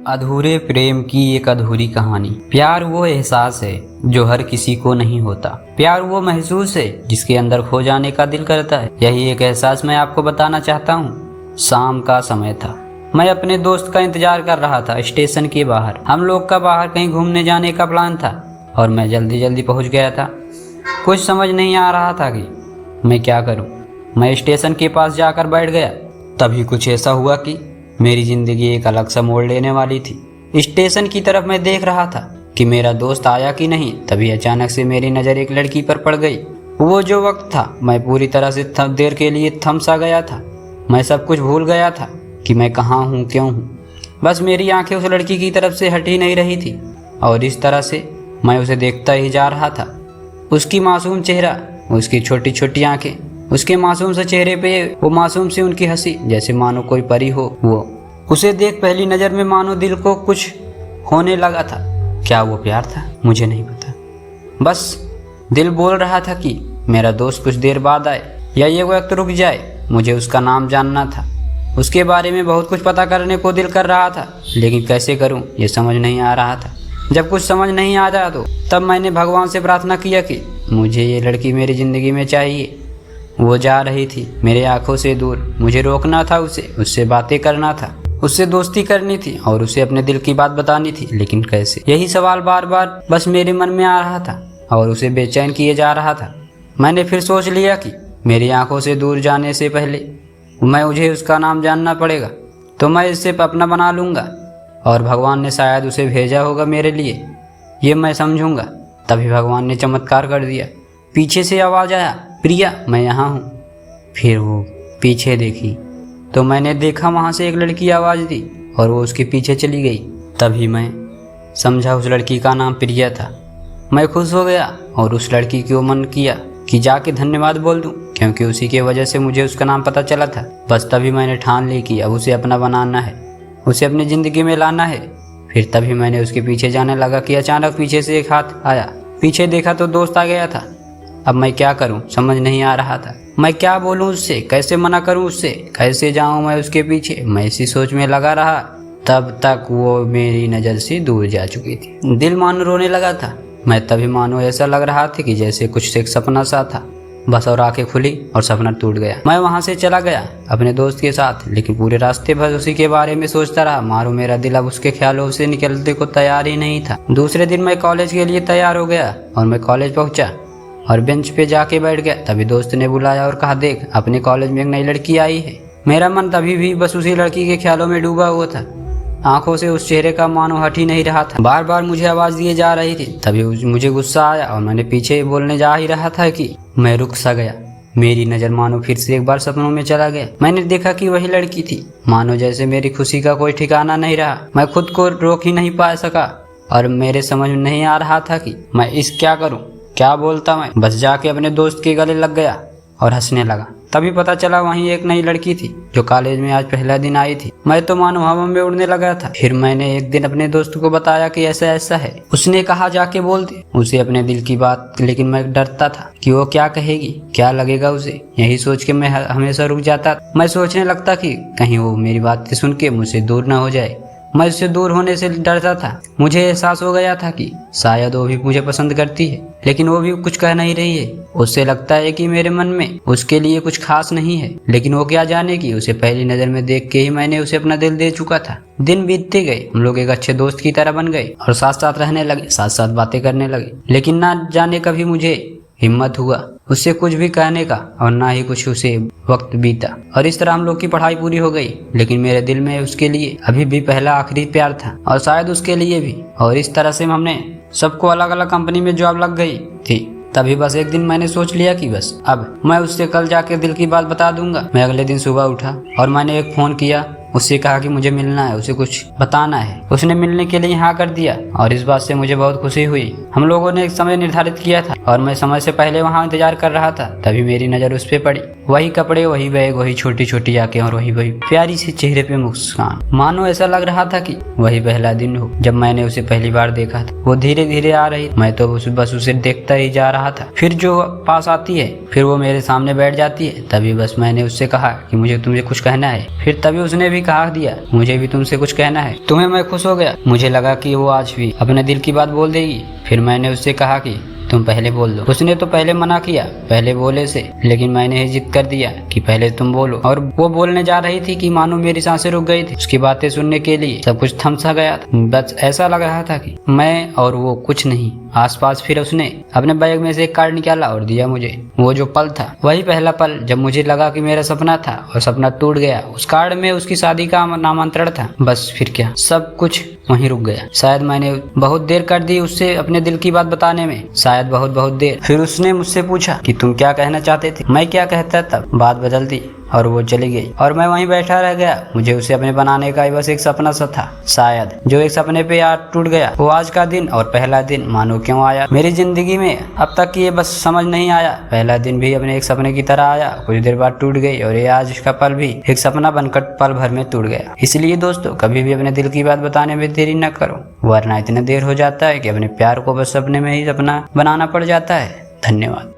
अधूरे प्रेम की एक अधूरी कहानी। प्यार वो एहसास है जो हर किसी को नहीं होता। प्यार वो महसूस है जिसके अंदर खो जाने का दिल करता है। यही एक एहसास मैं आपको बताना चाहता हूँ। शाम का समय था। मैं अपने दोस्त का इंतजार कर रहा था स्टेशन के बाहर। हम लोग का बाहर कहीं घूमने जाने का प्लान था और मैं जल्दी जल्दी पहुँच गया था। कुछ समझ नहीं आ रहा था कि मैं क्या करूँ। मैं स्टेशन के पास जाकर बैठ गया। तभी कुछ ऐसा हुआ कि मेरी जिंदगी एक अलग सा मोड़ लेने वाली थी। स्टेशन की तरफ मैं देख रहा था कि मेरा दोस्त आया कि नहीं। तभी अचानक से मेरी नज़र एक लड़की पर पड़ गई। वो जो वक्त था मैं पूरी तरह से देर के लिए थम सा गया था। मैं सब कुछ भूल गया था कि मैं कहाँ हूँ, क्यों हूँ। बस मेरी आंखें उस लड़की की तरफ से हट ही नहीं रही थी और इस तरह से मैं उसे देखता ही जा रहा था। उसकी मासूम चेहरा, उसकी छोटी छोटी आंखें, उसके मासूम से चेहरे पे वो मासूम सी उनकी हंसी, जैसे मानो कोई परी हो। वो उसे देख पहली नज़र में मानो दिल को कुछ होने लगा था। क्या वो प्यार था? मुझे नहीं पता। बस दिल बोल रहा था कि मेरा दोस्त कुछ देर बाद आए या ये वक्त रुक जाए। मुझे उसका नाम जानना था। उसके बारे में बहुत कुछ पता करने को दिल कर रहा था, लेकिन कैसे करूं ये समझ नहीं आ रहा था। जब कुछ समझ नहीं आ रहा तो तब मैंने भगवान से प्रार्थना किया कि मुझे ये लड़की मेरी ज़िंदगी में चाहिए। वो जा रही थी मेरे आंखों से दूर। मुझे रोकना था उसे, उससे बातें करना था, उससे दोस्ती करनी थी और उसे अपने दिल की बात बतानी थी। लेकिन कैसे? यही सवाल बार बार बस मेरे मन में आ रहा था और उसे बेचैन किए जा रहा था। मैंने फिर सोच लिया कि मेरी आंखों से दूर जाने से पहले मुझे उसका नाम जानना पड़ेगा, तो मैं इसे अपना बना लूँगा और भगवान ने शायद उसे भेजा होगा मेरे लिए, ये मैं समझूंगा। तभी भगवान ने चमत्कार कर दिया। पीछे से आवाज़ आया, प्रिया मैं यहाँ हूँ। फिर वो पीछे देखी तो मैंने देखा वहाँ से एक लड़की आवाज़ दी और वो उसके पीछे चली गई। तभी मैं समझा उस लड़की का नाम प्रिया था। मैं खुश हो गया और उस लड़की को मन किया कि जाके धन्यवाद बोल दूँ, क्योंकि उसी के वजह से मुझे उसका नाम पता चला था। बस तभी मैंने ठान ली कि अब उसे अपना बनाना है, उसे अपनी ज़िंदगी में लाना है। फिर तभी मैंने उसके पीछे जाने लगा कि अचानक पीछे से एक हाथ आया। पीछे देखा तो दोस्त आ गया था। अब मैं क्या करूं समझ नहीं आ रहा था। मैं क्या बोलूं उससे, कैसे मना करूं उससे, कैसे जाऊं मैं उसके पीछे। मैं इसी सोच में लगा रहा। तब तक वो मेरी नज़र से दूर जा चुकी थी। दिल मानो रोने लगा था। मैं तभी मानो ऐसा लग रहा था कि जैसे कुछ एक सपना सा था। बस और आंखें खुली और सपना टूट गया। मैं वहाँ से चला गया अपने दोस्त के साथ, लेकिन पूरे रास्ते भर उसी के बारे में सोचता रहा। मारो मेरा दिल अब उसके ख्यालों से निकलने को तैयार ही नहीं था। दूसरे दिन मैं कॉलेज के लिए तैयार हो गया और मैं कॉलेज पहुँचा और बेंच पे जाके बैठ गया। तभी दोस्त ने बुलाया और कहा, देख अपने कॉलेज में एक नई लड़की आई है। मेरा मन तभी भी बस उसी लड़की के ख्यालों में डूबा हुआ था। आंखों से उस चेहरे का मानो हट ही नहीं रहा था। बार बार मुझे आवाज़ दिए जा रही थी। तभी मुझे गुस्सा आया और मैंने पीछे बोलने जा ही रहा था कि मैं रुक सा गया। मेरी नज़र मानो फिर से एक बार सपनों में चला गया। मैंने देखा कि वही लड़की थी। मानो जैसे मेरी खुशी का कोई ठिकाना नहीं रहा। मैं खुद को रोक ही नहीं पा सका और मेरे समझ में नहीं आ रहा था कि मैं इस क्या करूं, क्या बोलता। मैं बस जाके अपने दोस्त के गले लग गया और हंसने लगा। तभी पता चला वहीं एक नई लड़की थी जो कॉलेज में आज पहला दिन आई थी। मैं तो मानो हवा में उड़ने लगा था। फिर मैंने एक दिन अपने दोस्त को बताया कि ऐसा ऐसा है। उसने कहा जाके बोल दे उसे अपने दिल की बात, लेकिन मैं डरता था कि वो क्या कहेगी, क्या लगेगा उसे। यही सोच के मैं हमेशा रुक जाता। मैं सोचने लगता कि कहीं वो मेरी बातें सुन के मुझसे दूर न हो जाए। मैं उससे दूर होने से डरता था। मुझे एहसास हो गया था कि शायद वो भी मुझे पसंद करती है, लेकिन वो भी कुछ कह नहीं रही है। उससे लगता है कि मेरे मन में उसके लिए कुछ खास नहीं है, लेकिन वो क्या जाने कि उसे पहली नज़र में देख के ही मैंने उसे अपना दिल दे चुका था। दिन बीतते गए, हम लोग एक अच्छे दोस्त की तरह बन गए और साथ साथ रहने लगे, साथ साथ बातें करने लगे। लेकिन ना जाने कभी मुझे हिम्मत हुआ उससे कुछ भी कहने का और ना ही कुछ उसे वक्त बीता। और इस तरह हम लोग की पढ़ाई पूरी हो गई, लेकिन मेरे दिल में उसके लिए अभी भी पहला आखिरी प्यार था और शायद उसके लिए भी। और इस तरह से हमने सबको अलग अलग कंपनी में जॉब लग गई थी। तभी बस एक दिन मैंने सोच लिया कि बस अब मैं उससे कल जाके दिल की बात बता दूंगा। मैं अगले दिन सुबह उठा और मैंने एक फ़ोन किया। उससे कहा कि मुझे मिलना है, उसे कुछ बताना है। उसने मिलने के लिए हाँ कर दिया और इस बात से मुझे बहुत खुशी हुई। हम लोगों ने एक समय निर्धारित किया था और मैं समय से पहले वहाँ इंतजार कर रहा था। तभी मेरी नज़र उस पे पड़ी। वही कपड़े, वही बैग, वही छोटी छोटी आंखें और वही प्यारी सी चेहरे पे मुस्कान। मानो ऐसा लग रहा था कि वही पहला दिन हो जब मैंने उसे पहली बार देखा था। वो धीरे धीरे आ रही, मैं तो बस उसे देखता ही जा रहा था। फिर जो पास आती है, फिर वो मेरे सामने बैठ जाती है। तभी बस मैंने उससे कहा कि मुझे तुमसे कुछ कहना है। फिर तभी उसने भी कहा दिया, मुझे भी तुमसे कुछ कहना है। तुम्हें मैं खुश हो गया। मुझे लगा कि वो आज भी अपने दिल की बात बोल देगी। फिर मैंने उससे कहा कि तुम पहले बोल दो। उसने तो पहले मना किया पहले बोले से, लेकिन मैंने ही जिद कर दिया कि पहले तुम बोलो। और वो बोलने जा रही थी कि मानो मेरी सांसें रुक गई थी। उसकी बातें सुनने के लिए सब कुछ थम सा गया था। बस ऐसा लग रहा था कि मैं और वो कुछ नहीं आसपास। फिर उसने अपने बैग में से एक कार्ड निकाला और दिया मुझे। वो जो पल था वही पहला पल जब मुझे लगा कि मेरा सपना था और सपना टूट गया। उस कार्ड में उसकी शादी का नामांतरण था। बस फिर क्या, सब कुछ वहीं रुक गया। शायद मैंने बहुत देर कर दी उससे अपने दिल की बात बताने में, शायद बहुत बहुत देर। फिर उसने मुझसे पूछा कि तुम क्या कहना चाहते थे। मैं क्या कहता, तब बात बदल दी और वो चली गई और मैं वहीं बैठा रह गया। मुझे उसे अपने बनाने का बस एक सपना सा था, शायद जो एक सपने पे आज टूट गया। वो आज का दिन और पहला दिन मानो क्यों आया मेरी जिंदगी में अब तक ये बस समझ नहीं आया। पहला दिन भी अपने एक सपने की तरह आया, कुछ देर बाद टूट गई, और ये आज का पल भी एक सपना बनकर पल भर में टूट गया। इसलिए दोस्तों, कभी भी अपने दिल की बात बताने में देरी न करो, वरना इतना देर हो जाता है कि अपने प्यार को बस सपने में ही सपना बनाना पड़ जाता है। धन्यवाद।